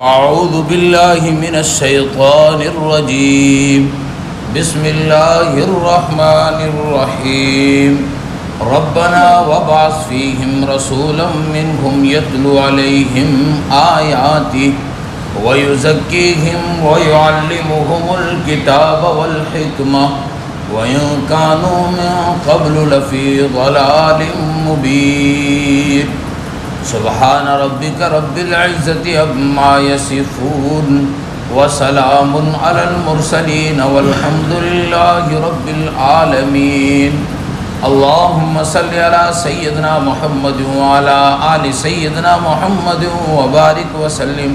أعوذ بالله من الشيطان الرجيم بسم الله الرحمن الرحيم ربنا وابعث فيهم رسولا منهم يتلو عليهم آياتك ويزكيهم ويعلمهم الكتاب والحكمة وإن كانوا من قبل لفي ضلال مبين سبحان ربك رب العزة عما يصفون وسلام على المرسلين والحمد لله رب العالمين اللهم صل على سيدنا محمد وعلى آل سيدنا محمد وبارك وسلم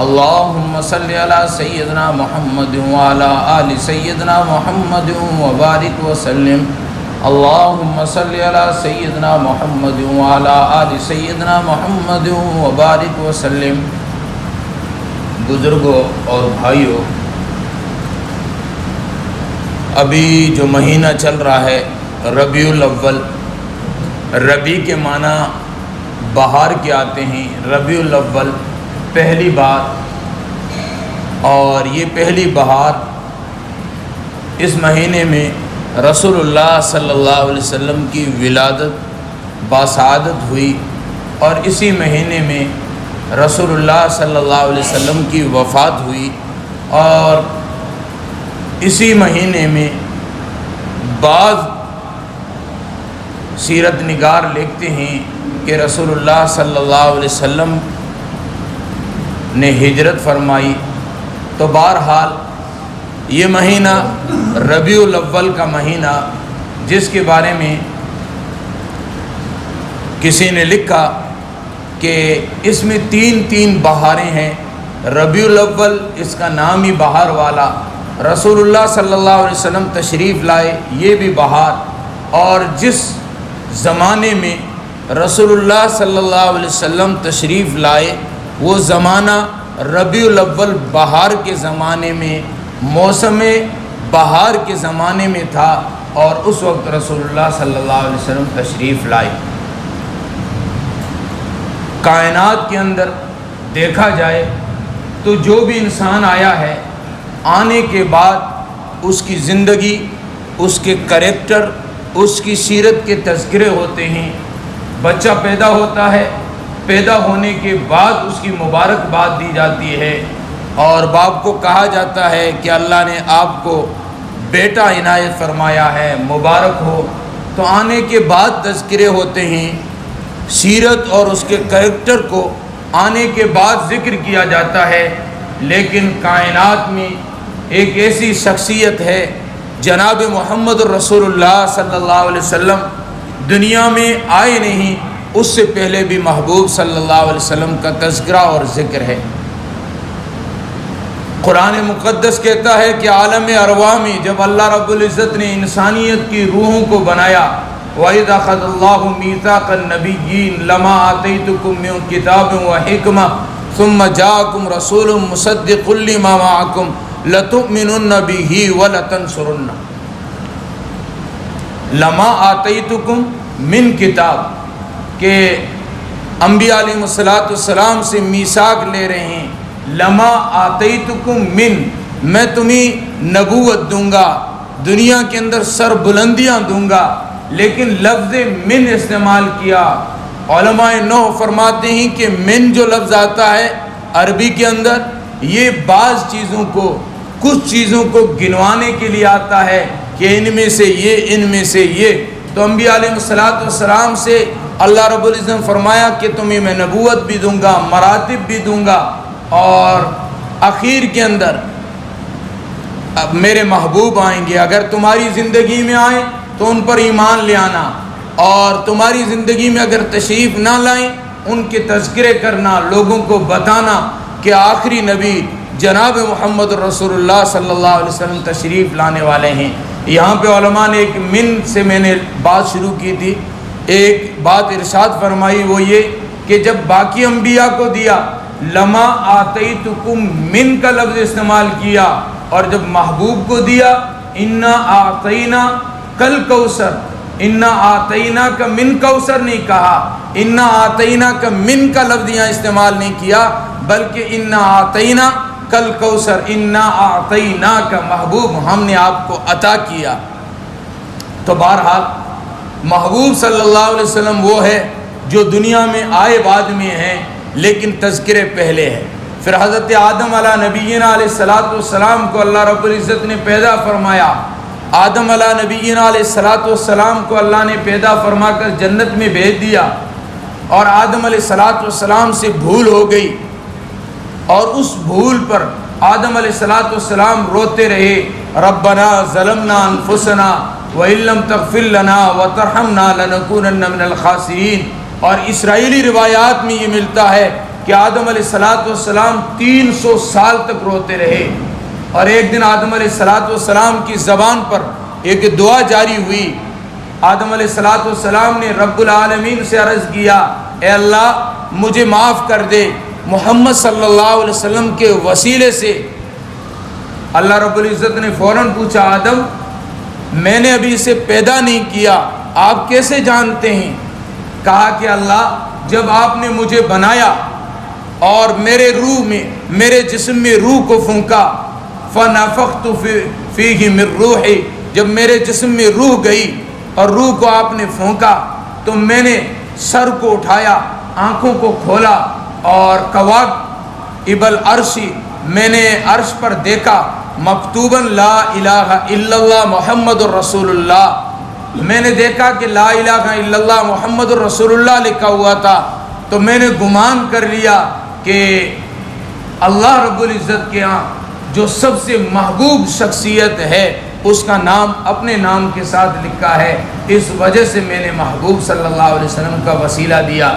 اللهم صل على سيدنا محمد وعلى آل سيدنا محمد وبارك وسلم اللهم صل على سيدنا محمد وعلى آل سيدنا محمد وبارك وسلم۔ بزرگوں اور بھائیوں، ابھی جو مہینہ چل رہا ہے ربیع الاول، ربیع کے معنی بہار کے آتے ہیں، ربیع الاول پہلی بار، اور یہ پہلی بہار اس مہینے میں رسول اللہ صلی اللہ علیہ وسلم کی ولادت باسعادت ہوئی، اور اسی مہینے میں رسول اللہ صلی اللہ علیہ وسلم کی وفات ہوئی، اور اسی مہینے میں بعض سیرت نگار لکھتے ہیں کہ رسول اللہ صلی اللہ علیہ وسلم نے ہجرت فرمائی۔ تو بہرحال یہ مہینہ ربیع الاول کا مہینہ، جس کے بارے میں کسی نے لکھا کہ اس میں تین بہاریں ہیں۔ ربیع الاول اس کا نام ہی بہار والا، رسول اللہ صلی اللہ علیہ وسلم تشریف لائے، یہ بھی بہار، اور جس زمانے میں رسول اللہ صلی اللہ علیہ وسلم تشریف لائے وہ زمانہ ربیع الاول بہار کے زمانے میں، موسم بہار کے زمانے میں تھا، اور اس وقت رسول اللہ صلی اللہ علیہ وسلم تشریف لائے۔ کائنات کے اندر دیکھا جائے تو جو بھی انسان آیا ہے، آنے کے بعد اس کی زندگی، اس کے کریکٹر، اس کی سیرت کے تذکرے ہوتے ہیں۔ بچہ پیدا ہوتا ہے، پیدا ہونے کے بعد اس کی مبارکباد دی جاتی ہے، اور باپ کو کہا جاتا ہے کہ اللہ نے آپ کو بیٹا عنایت فرمایا ہے، مبارک ہو۔ تو آنے کے بعد تذکرے ہوتے ہیں، سیرت اور اس کے کریکٹر کو آنے کے بعد ذکر کیا جاتا ہے۔ لیکن کائنات میں ایک ایسی شخصیت ہے، جناب محمد رسول اللہ صلی اللہ علیہ وسلم دنیا میں آئے نہیں، اس سے پہلے بھی محبوب صلی اللہ علیہ وسلم کا تذکرہ اور ذکر ہے۔ قرآن مقدس کہتا ہے کہ عالم ارواح میں جب اللہ رب العزت نے انسانیت کی روحوں کو بنایا، وَإِذْ أَخَذَ اللَّهُ مِيثَاقَ النَّبِيِّينَ لَمَا آتَيْتُكُم مِّن كِتَابٍ وَحِكْمَةٍ ثُمَّ جَاءَكُمْ رَسُولٌ مُصَدِّقٌ لِّمَا مَعَكُمْ لَتُؤْمِنُنَّ بِهِ وَلَتَنصُرُنَّ۔ لَمَا آتَيْتُكُم مِّن کتاب، کہ انبیاء علیہ السلام سے میثاق لے رہے ہیں۔ لما آتیتکم من، میں تمہیں نبوت دوں گا، دنیا کے اندر سر بلندیاں دوں گا، لیکن لفظ من استعمال کیا۔ علماء نحو فرماتے ہیں کہ من جو لفظ آتا ہے عربی کے اندر، یہ بعض چیزوں کو، کچھ چیزوں کو گنوانے کے لیے آتا ہے کہ ان میں سے یہ، ان میں سے یہ۔ تو انبیاء علیہ السلام سے اللہ رب العزت نے فرمایا کہ تمہیں میں نبوت بھی دوں گا، مراتب بھی دوں گا، اور اخیر کے اندر اب میرے محبوب آئیں گے۔ اگر تمہاری زندگی میں آئیں تو ان پر ایمان لے آنا، اور تمہاری زندگی میں اگر تشریف نہ لائیں ان کے تذکرے کرنا، لوگوں کو بتانا کہ آخری نبی جناب محمد رسول اللہ صلی اللہ علیہ وسلم تشریف لانے والے ہیں۔ یہاں پہ علماء نے ایک من سے میں نے بات شروع کی تھی، ایک بات ارشاد فرمائی، وہ یہ کہ جب باقی انبیاء کو دیا لما آتیتکم من کا لفظ استعمال کیا، اور جب محبوب کو دیا انا اعطینا کل کوثر، انا آتینا کا من کوثر نہیں کہا، انا آتینا کا من کا لفظ یہاں استعمال نہیں کیا، بلکہ انا آتینا کل کوثر، انا آتینا کا محبوب ہم نے آپ کو عطا کیا۔ تو بہرحال محبوب صلی اللہ علیہ وسلم وہ ہے جو دنیا میں آئے بعد میں ہیں لیکن تذکرے پہلے ہے۔ پھر حضرت آدم علیہ نبینا علیہ السلام کو اللہ رب العزت نے پیدا فرمایا۔ آدم علیہ نبینا علیہ السلام کو اللہ نے پیدا فرما کر جنت میں بھیج دیا، اور آدم علیہ السلام سے بھول ہو گئی، اور اس بھول پر آدم علیہ السلام روتے رہے، ربنا ظلمنا انفسنا وَإِن لَّمْ تَغْفِرْ لَنَا وَتَرْحَمْنَا لَنَكُونَنَّ مِنَ الْخَاسِرِينَ۔ اور اسرائیلی روایات میں یہ ملتا ہے کہ آدم علیہ السلام 300 سال تک روتے رہے، اور ایک دن آدم علیہ السلام کی زبان پر ایک دعا جاری ہوئی۔ آدم علیہ السلام نے رب العالمین سے عرض کیا، اے اللہ مجھے معاف کر دے، محمد صلی اللہ علیہ وسلم کے وسیلے سے۔ اللہ رب العزت نے فوراً پوچھا، آدم میں نے ابھی اسے پیدا نہیں کیا، آپ کیسے جانتے ہیں؟ کہا کہ اللہ جب آپ نے مجھے بنایا اور میرے روح میں، میرے جسم میں روح کو پھونکا، فَنَفَخْتُ فِيهِ مِن رُوحِي، جب میرے جسم میں روح گئی اور روح کو آپ نے پھونکا تو میں نے سر کو اٹھایا، آنکھوں کو کھولا، اور کواکب العرش، میں نے عرش پر دیکھا، مکتوباً لا الہ الا اللہ محمد الرسول اللہ، میں نے دیکھا کہ لا الہ الا اللہ محمد الرسول اللہ لکھا ہوا تھا، تو میں نے گمان کر لیا کہ اللہ رب العزت کے ہاں جو سب سے محبوب شخصیت ہے اس کا نام اپنے نام کے ساتھ لکھا ہے، اس وجہ سے میں نے محبوب صلی اللہ علیہ وسلم کا وسیلہ دیا۔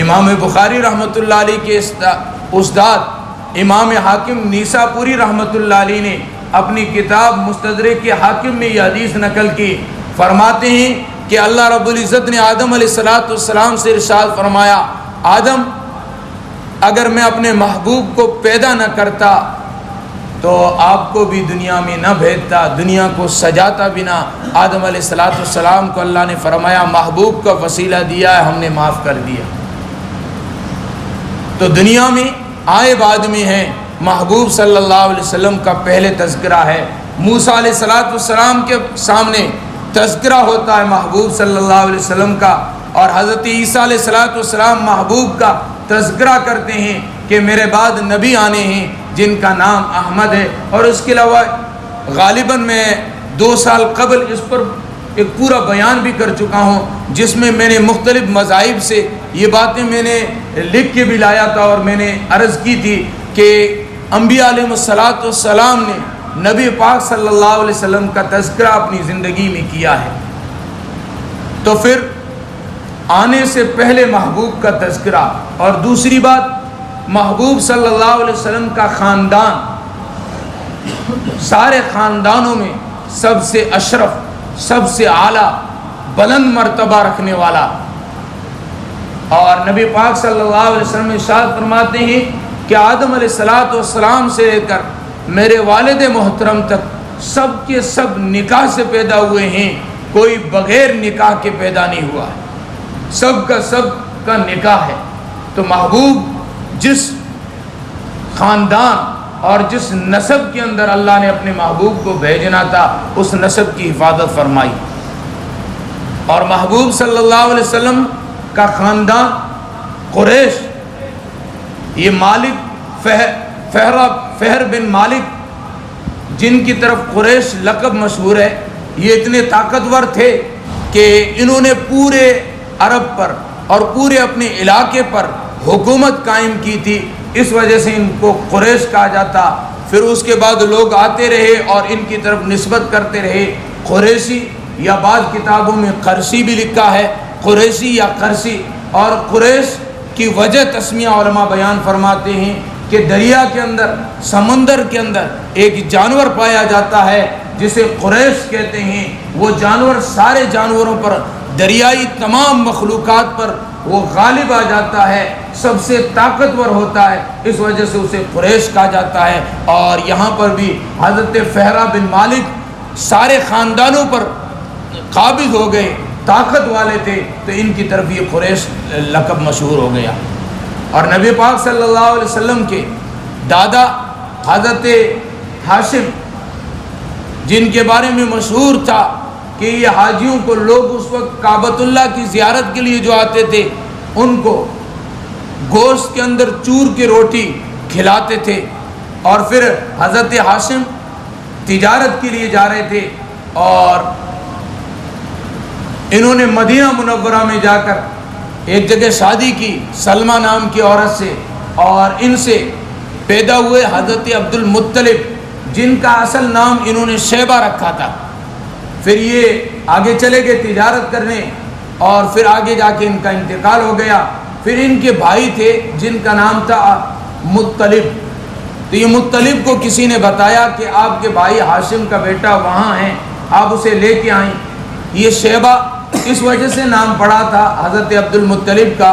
امام بخاری رحمۃ اللہ علیہ کے استاد امام حاکم نیساپوری رحمۃ اللہ علیہ نے اپنی کتاب مستدرک حاکم میں یہ حدیث نقل کی، فرماتے ہیں کہ اللہ رب العزت نے آدم علیہ السلام سے ارشاد فرمایا، آدم اگر میں اپنے محبوب کو پیدا نہ کرتا تو آپ کو بھی دنیا میں نہ بھیجتا، دنیا کو سجاتا بنا۔ آدم علیہ السلام کو اللہ نے فرمایا محبوب کا وسیلہ دیا ہے، ہم نے معاف کر دیا۔ تو دنیا میں آئے بعد میں ہیں، محبوب صلی اللہ علیہ وسلم کا پہلے تذکرہ ہے۔ موسیٰ علیہ السلام کے سامنے تذکرہ ہوتا ہے محبوب صلی اللہ علیہ وسلم کا، اور حضرت عیسیٰ علیہ السلام محبوب کا تذکرہ کرتے ہیں کہ میرے بعد نبی آنے ہیں جن کا نام احمد ہے۔ اور اس کے علاوہ غالباً میں 2 سال قبل اس پر ایک پورا بیان بھی کر چکا ہوں، جس میں میں نے مختلف مذاہب سے یہ باتیں میں نے لکھ کے بھی لایا تھا، اور میں نے عرض کی تھی کہ انبیاء علیہ السلام نے نبی پاک صلی اللہ علیہ وسلم کا تذکرہ اپنی زندگی میں کیا ہے۔ تو پھر آنے سے پہلے محبوب کا تذکرہ، اور دوسری بات محبوب صلی اللہ علیہ وسلم کا خاندان، سارے خاندانوں میں سب سے اشرف، سب سے اعلیٰ بلند مرتبہ رکھنے والا، اور نبی پاک صلی اللہ علیہ وسلم ارشاد فرماتے ہیں کہ آدم علیہ السلام سے لے کر میرے والد محترم تک سب کے سب نکاح سے پیدا ہوئے ہیں، کوئی بغیر نکاح کے پیدا نہیں ہوا، سب کا نکاح ہے۔ تو محبوب جس خاندان اور جس نسب کے اندر اللہ نے اپنے محبوب کو بھیجنا تھا اس نسب کی حفاظت فرمائی، اور محبوب صلی اللہ علیہ وسلم کا خاندان قریش، یہ مالک فہر بن مالک جن کی طرف قریش لقب مشہور ہے، یہ اتنے طاقتور تھے کہ انہوں نے پورے عرب پر اور پورے اپنے علاقے پر حکومت قائم کی تھی، اس وجہ سے ان کو قریش کہا جاتا۔ پھر اس کے بعد لوگ آتے رہے اور ان کی طرف نسبت کرتے رہے، قریشی، یا بعض کتابوں میں قرشی بھی لکھا ہے، قریشی یا قرشی۔ اور قریش کی وجہ تسمیہ علماء بیان فرماتے ہیں کہ دریا کے اندر، سمندر کے اندر ایک جانور پایا جاتا ہے جسے قریش کہتے ہیں، وہ جانور سارے جانوروں پر، دریائی تمام مخلوقات پر وہ غالب آ جاتا ہے، سب سے طاقتور ہوتا ہے، اس وجہ سے اسے قریش کہا جاتا ہے۔ اور یہاں پر بھی حضرت فہرہ بن مالک سارے خاندانوں پر قابض ہو گئے، طاقت والے تھے، تو ان کی طرف یہ قریش لقب مشہور ہو گیا۔ اور نبی پاک صلی اللہ علیہ وسلم کے دادا حضرت ہاشم، جن کے بارے میں مشہور تھا کہ یہ حاجیوں کو لوگ اس وقت کعبۃ اللہ کی زیارت کے لیے جو آتے تھے ان کو گوشت کے اندر چور کی روٹی کھلاتے تھے، اور پھر حضرت ہاشم تجارت کے لیے جا رہے تھے اور انہوں نے مدینہ منورہ میں جا کر ایک جگہ شادی کی سلمہ نام کی عورت سے، اور ان سے پیدا ہوئے حضرت عبد المطلب، جن کا اصل نام انہوں نے شیبہ رکھا تھا۔ پھر یہ آگے چلے گئے تجارت کرنے، اور پھر آگے جا کے ان کا انتقال ہو گیا۔ پھر ان کے بھائی تھے جن کا نام تھا مطلب، تو یہ مطلب کو کسی نے بتایا کہ آپ کے بھائی ہاشم کا بیٹا وہاں ہے، آپ اسے لے کے آئیں۔ یہ شیبہ اس وجہ سے نام پڑا تھا حضرت عبد المطلب کا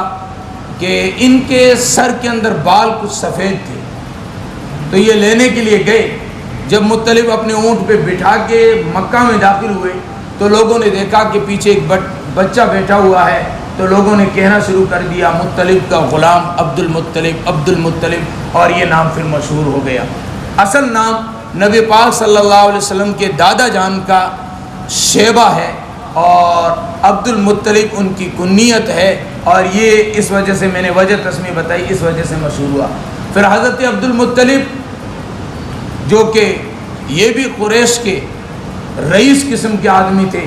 کہ ان کے سر کے اندر بال کچھ سفید تھے، تو یہ لینے کے لیے گئے۔ جب مطلب اپنے اونٹ پہ بٹھا کے مکہ میں داخل ہوئے تو لوگوں نے دیکھا کہ پیچھے ایک بچہ بیٹھا ہوا ہے، تو لوگوں نے کہنا شروع کر دیا مطلب کا غلام عبد المطلب، عبد المطلب، اور یہ نام پھر مشہور ہو گیا۔ اصل نام نبی پاک صلی اللہ علیہ وسلم کے دادا جان کا شیبہ ہے، اور عبد المطلب ان کی کنیت ہے، اور یہ اس وجہ سے میں نے وجہ تسمیہ بتائی، اس وجہ سے مشہور ہوا۔ پھر حضرت عبد المطلب جو کہ یہ بھی قریش کے رئیس قسم کے آدمی تھے،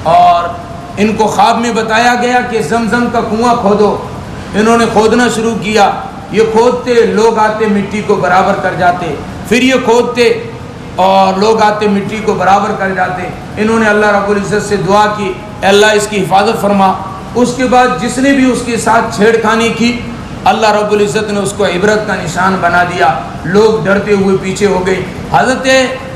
اور ان کو خواب میں بتایا گیا کہ زمزم کا کنواں کھودو۔ انہوں نے کھودنا شروع کیا، یہ کھودتے، لوگ آتے مٹی کو برابر کر جاتے، پھر یہ کھودتے اور لوگ آتے مٹی کو برابر کر جاتے۔ انہوں نے اللہ رب العزت سے دعا کی، اے اللہ اس کی حفاظت فرما۔ اس کے بعد جس نے بھی اس کے ساتھ چھیڑ خانی کی، اللہ رب العزت نے اس کو عبرت کا نشان بنا دیا، لوگ ڈرتے ہوئے پیچھے ہو گئے۔ حضرت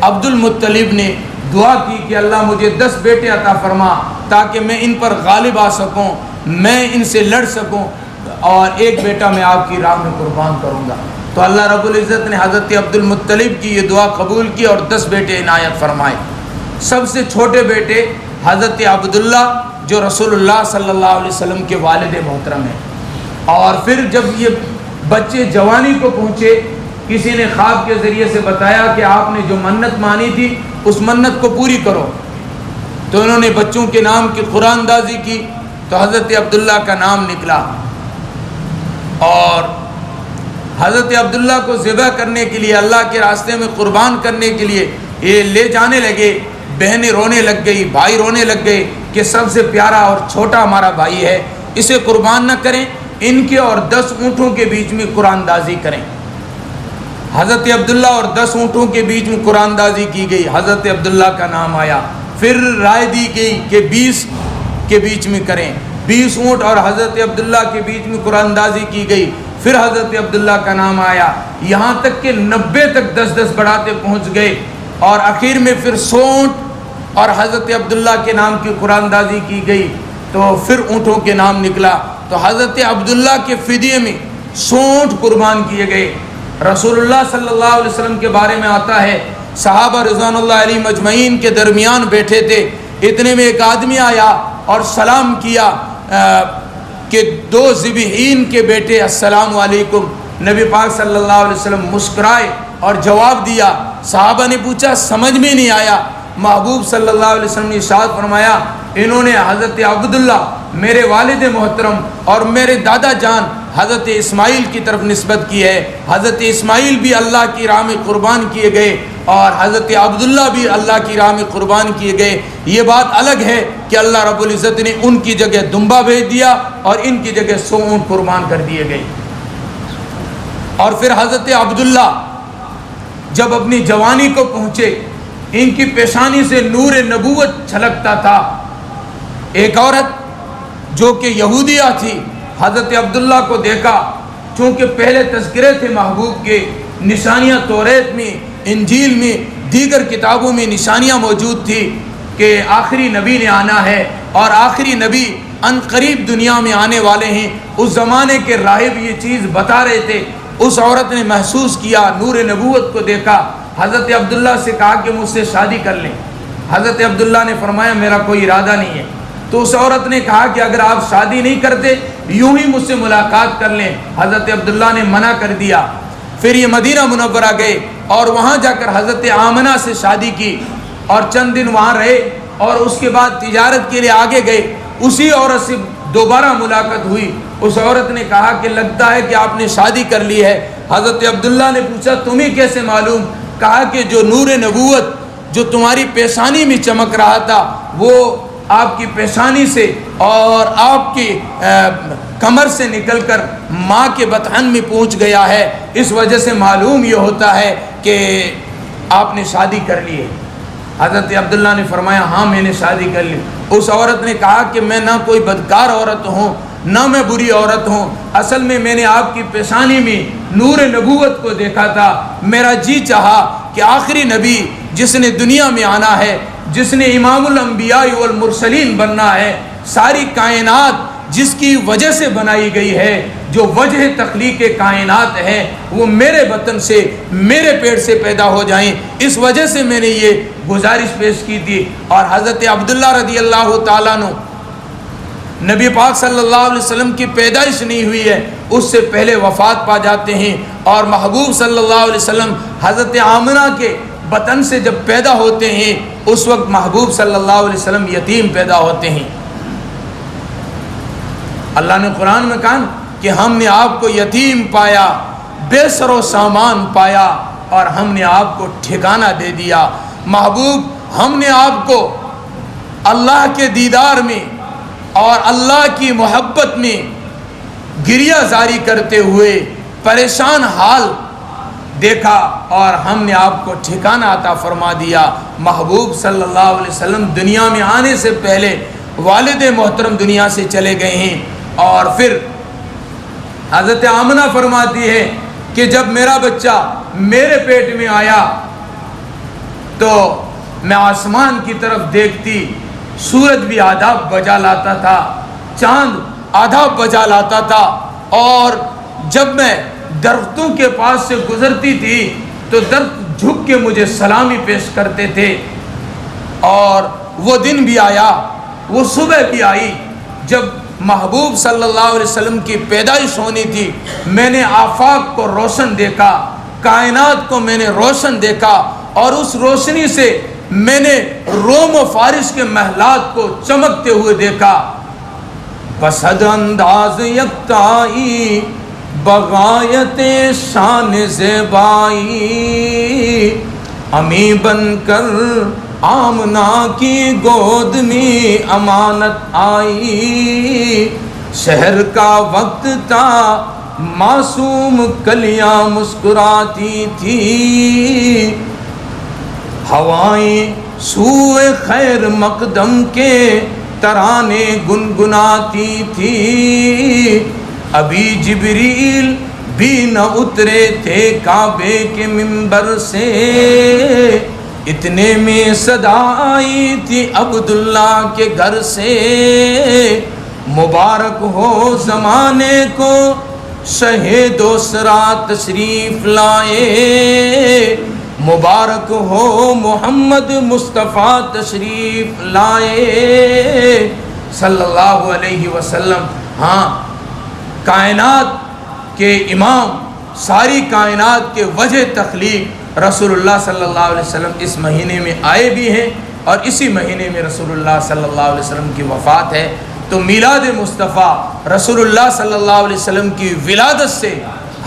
عبد المطلب نے دعا کی کہ اللہ مجھے 10 بیٹے عطا فرما تاکہ میں ان پر غالب آ سکوں، میں ان سے لڑ سکوں، اور ایک بیٹا میں آپ کی راہ میں قربان کروں گا۔ تو اللہ رب العزت نے حضرت عبد المطلب کی یہ دعا قبول کی اور 10 بیٹے عنایت فرمائے۔ سب سے چھوٹے بیٹے حضرت عبداللہ جو رسول اللہ صلی اللہ علیہ وسلم کے والد محترم ہیں۔ اور پھر جب یہ بچے جوانی کو پہنچے، کسی نے خواب کے ذریعے سے بتایا کہ آپ نے جو منت مانی تھی اس منت کو پوری کرو، تو انہوں نے بچوں کے نام کی قرآن اندازی کی، تو حضرت عبداللہ کا نام نکلا، اور حضرت عبداللہ کو ذبح کرنے کے لیے، اللہ کے راستے میں قربان کرنے کے لیے یہ لے جانے لگے۔ بہنیں رونے لگ گئی، بھائی رونے لگ گئے کہ سب سے پیارا اور چھوٹا ہمارا بھائی ہے، اسے قربان نہ کریں، ان کے اور 10 اونٹوں کے بیچ میں قرآن اندازی کریں۔ حضرت عبداللہ اور 10 اونٹوں کے بیچ میں قرآن اندازی کی گئی، حضرت عبداللہ کا نام آیا۔ پھر رائے دی گئی کہ 20 کے بیچ میں کریں، 20 اونٹ اور حضرت عبداللہ کے بیچ میں قرآن اندازی کی گئی، پھر حضرت عبداللہ کا نام آیا، یہاں تک کہ 90 تک 10-10 بڑھاتے پہنچ گئے، اور آخر میں پھر 100 اونٹ اور حضرت عبداللہ کے نام کی قرآن اندازی کی گئی، تو پھر اونٹوں کے نام نکلا۔ تو حضرت عبداللہ کے فدیے میں 100 اونٹ قربان کیے گئے۔ رسول اللہ صلی اللہ علیہ وسلم کے بارے میں آتا ہے، صحابہ رضوان اللہ علیہ مجمعین کے درمیان بیٹھے تھے، اتنے میں ایک آدمی آیا اور سلام کیا کہ 2 ذبیحین کے بیٹے السلام علیکم۔ نبی پاک صلی اللہ علیہ وسلم مسکرائے اور جواب دیا۔ صحابہ نے پوچھا سمجھ میں نہیں آیا، محبوب صلی اللہ علیہ وسلم نے ارشاد فرمایا انہوں نے حضرت عبداللہ میرے والد محترم اور میرے دادا جان حضرت اسماعیل کی طرف نسبت کی ہے، حضرت اسماعیل بھی اللہ کی راہ میں قربان کیے گئے اور حضرت عبداللہ بھی اللہ کی راہ میں قربان کیے گئے۔ یہ بات الگ ہے کہ اللہ رب العزت نے ان کی جگہ دمبا بھیج دیا اور ان کی جگہ 100 اونٹ قربان کر دیے گئے۔ اور پھر حضرت عبداللہ جب اپنی جوانی کو پہنچے، ان کی پیشانی سے نور نبوت چھلکتا تھا۔ ایک عورت جو کہ یہودیہ تھی، حضرت عبداللہ کو دیکھا، چونکہ پہلے تذکرے تھے محبوب کے، نشانیاں توریت میں، انجیل میں، دیگر کتابوں میں نشانیاں موجود تھی کہ آخری نبی نے آنا ہے اور آخری نبی ان قریب دنیا میں آنے والے ہیں۔ اس زمانے کے راہب یہ چیز بتا رہے تھے۔ اس عورت نے محسوس کیا، نور نبوت کو دیکھا، حضرت عبداللہ سے کہا کہ مجھ سے شادی کر لیں۔ حضرت عبداللہ نے فرمایا میرا کوئی ارادہ نہیں ہے، تو اس عورت نے کہا کہ اگر آپ شادی نہیں کرتے یوں ہی مجھ سے ملاقات کر لیں۔ حضرت عبداللہ نے منع کر دیا۔ پھر یہ مدینہ منورہ گئے اور وہاں جا کر حضرت آمنہ سے شادی کی اور چند دن وہاں رہے، اور اس کے بعد تجارت کے لیے آگے گئے۔ اسی عورت سے دوبارہ ملاقات ہوئی۔ اس عورت نے کہا کہ لگتا ہے کہ آپ نے شادی کر لی ہے۔ حضرت عبداللہ نے پوچھا تمہیں کیسے معلوم؟ کہا کہ جو نور نبوت جو تمہاری پیشانی میں چمک رہا تھا وہ آپ کی پیشانی سے اور آپ کی کمر سے نکل کر ماں کے بطن میں پہنچ گیا ہے، اس وجہ سے معلوم یہ ہوتا ہے کہ آپ نے شادی کر لی ہے۔ حضرت عبداللہ نے فرمایا ہاں میں نے شادی کر لی۔ اس عورت نے کہا کہ میں نہ کوئی بدکار عورت ہوں نہ میں بری عورت ہوں، اصل میں نے آپ کی پیشانی میں نور نبوت کو دیکھا تھا۔ میرا جی چاہا کہ آخری نبی جس نے دنیا میں آنا ہے، جس نے امام الانبیاء والمرسلین بننا ہے، ساری کائنات جس کی وجہ سے بنائی گئی ہے، جو وجہ تخلیق کائنات ہے، وہ میرے بطن سے میرے پیٹ سے پیدا ہو جائیں، اس وجہ سے میں نے یہ گزارش پیش کی تھی۔ اور حضرت عبداللہ رضی اللہ تعالیٰ عنہ نبی پاک صلی اللہ علیہ وسلم کی پیدائش نہیں ہوئی ہے، اس سے پہلے وفات پا جاتے ہیں، اور محبوب صلی اللہ علیہ وسلم حضرت آمنہ کے بطن سے جب پیدا ہوتے ہیں اس وقت محبوب صلی اللہ علیہ وسلم یتیم پیدا ہوتے ہیں۔ اللہ نے قرآن میں کہا کہ ہم نے آپ کو یتیم پایا، بے سر و سامان پایا، اور ہم نے آپ کو ٹھکانہ دے دیا۔ محبوب ہم نے آپ کو اللہ کے دیدار میں اور اللہ کی محبت میں گریہ زاری کرتے ہوئے پریشان حال دیکھا، اور ہم نے آپ کو ٹھکانہ عطا فرما دیا۔ محبوب صلی اللہ علیہ وسلم دنیا میں آنے سے پہلے والد محترم دنیا سے چلے گئے ہیں، اور پھر حضرت آمنہ فرماتی ہے کہ جب میرا بچہ میرے پیٹ میں آیا تو میں آسمان کی طرف دیکھتی، سورج بھی آدھا بجا لاتا تھا، چاند آدھا بجا لاتا تھا، اور جب میں درختوں کے پاس سے گزرتی تھی تو درخت جھک کے مجھے سلامی پیش کرتے تھے۔ اور وہ دن بھی آیا، وہ صبح بھی آئی جب محبوب صلی اللہ علیہ وسلم کی پیدائش ہونی تھی۔ میں نے آفاق کو روشن دیکھا، کائنات کو میں نے روشن دیکھا، اور اس روشنی سے میں نے روم و فارس کے محلات کو چمکتے ہوئے دیکھا۔ بسد انداز یکتائی بغایت شان زیبائی، امی بن کر آمنہ کی گود میں امانت آئی، شہر کا وقت تھا معصوم کلیاں مسکراتی تھی، ہوائیں سوئے خیر مقدم کے ترانے گنگناتی تھی، ابھی جبریل بھی نہ اترے تھے کعبے کے منبر سے، اتنے میں صدا آئی تھی عبداللہ کے گھر سے، مبارک ہو زمانے کو شہید و سرا تشریف لائے، مبارک ہو محمد مصطفیٰ تشریف لائے صلی اللہ علیہ وسلم۔ ہاں، کائنات کے امام، ساری کائنات کے وجہ تخلیق رسول اللہ صلی اللہ علیہ وسلم اس مہینے میں آئے بھی ہیں، اور اسی مہینے میں رسول اللہ صلی اللہ علیہ وسلم کی وفات ہے۔ تو میلاد مصطفیٰ رسول اللہ صلی اللہ علیہ وسلم کی ولادت سے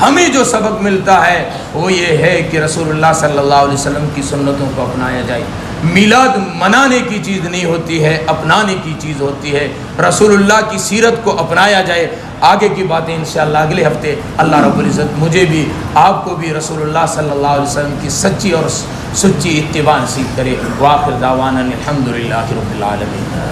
ہمیں جو سبق ملتا ہے وہ یہ ہے کہ رسول اللہ صلی اللہ علیہ وسلم کی سنتوں کو اپنایا جائے۔ میلاد منانے کی چیز نہیں ہوتی ہے، اپنانے کی چیز ہوتی ہے۔ رسول اللہ کی سیرت کو اپنایا جائے۔ آگے کی باتیں انشاءاللہ اگلے ہفتے اللہ رب العزت مجھے بھی آپ کو بھی رسول اللہ صلی اللہ علیہ وسلم کی سچی اور سچی اتباع نصیب کرے۔ وآخر دعوانا الحمدللہ رب العالمین۔